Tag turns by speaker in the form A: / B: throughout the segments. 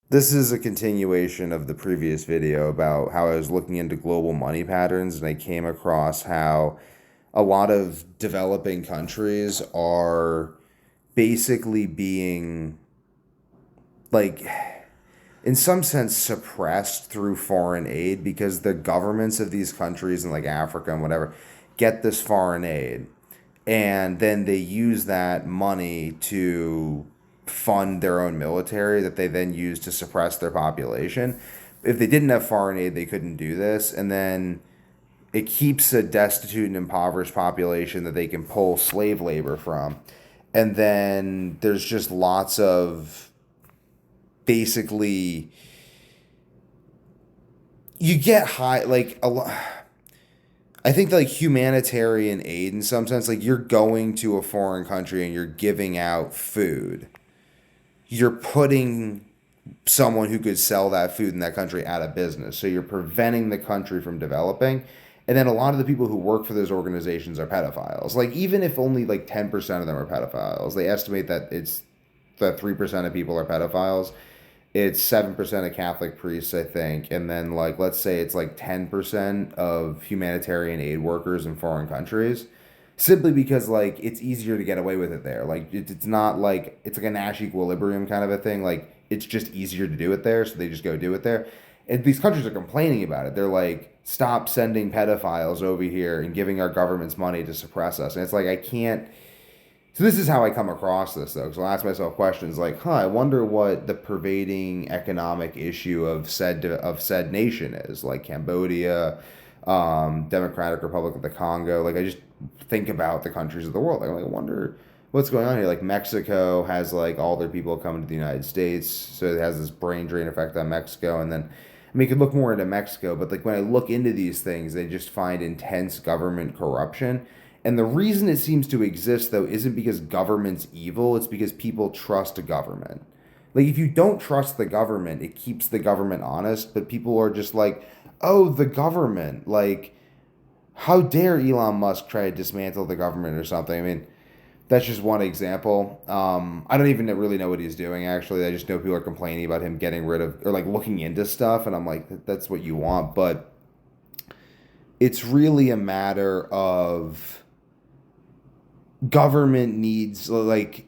A: This is a continuation of the previous video about how I was looking into global money patterns, and I came across how a lot of developing countries are basically being, like, in some sense, suppressed through foreign aid because the governments of these countries in like Africa and whatever get this foreign aid, and then they use that money to fund their own military that they then use to suppress their population. If they didn't have foreign aid, they couldn't do this, and then it keeps a destitute and impoverished population that they can pull slave labor from. And then there's just lots of, basically, you get high, like a lot. I think like humanitarian aid in some sense, like you're going to a foreign country and you're giving out food. You're putting someone who could sell that food in that country out of business. So you're preventing the country from developing. And then a lot of the people who work for those organizations are pedophiles. Like even if only like 10% of them are pedophiles, they estimate that it's that 3% of people are pedophiles. It's 7% of Catholic priests, I think, and then like let's say it's like 10% of humanitarian aid workers in foreign countries, simply because like it's easier to get away with it there. Like it's not like it's like a Nash equilibrium kind of a thing. Like it's just easier to do it there, so they just go do it there. And these countries are complaining about it. They're like, stop sending pedophiles over here and giving our governments money to suppress us. And it's like I can't. So this is how I come across this though, because I'll ask myself questions like, I wonder what the pervading economic issue of said nation is, like Cambodia, Democratic Republic of the Congo. Like I just think about the countries of the world. Like, I wonder what's going on here. Like Mexico has like all their people coming to the United States, so it has this brain drain effect on Mexico, and then. I mean, you could look more into Mexico, but like when I look into these things, they just find intense government corruption, and the reason it seems to exist, though, isn't because government's evil, it's because people trust a government. Like, if you don't trust the government, it keeps the government honest, but people are just like, oh, the government. Like, how dare Elon Musk try to dismantle the government or something? I mean, that's just one example. I don't even really know what he's doing, actually. I just know people are complaining about him getting rid of, or like looking into stuff, and I'm like, that's what you want. But it's really a matter of government needs, like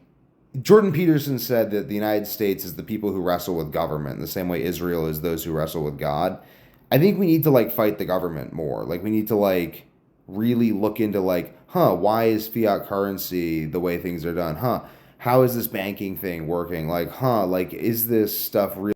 A: Jordan Peterson said that the United States is the people who wrestle with government in the same way Israel is those who wrestle with God. I think we need to like fight the government more. Like we need to like really look into like, why is fiat currency the way things are done? How is this banking thing working? Like, like is this stuff real?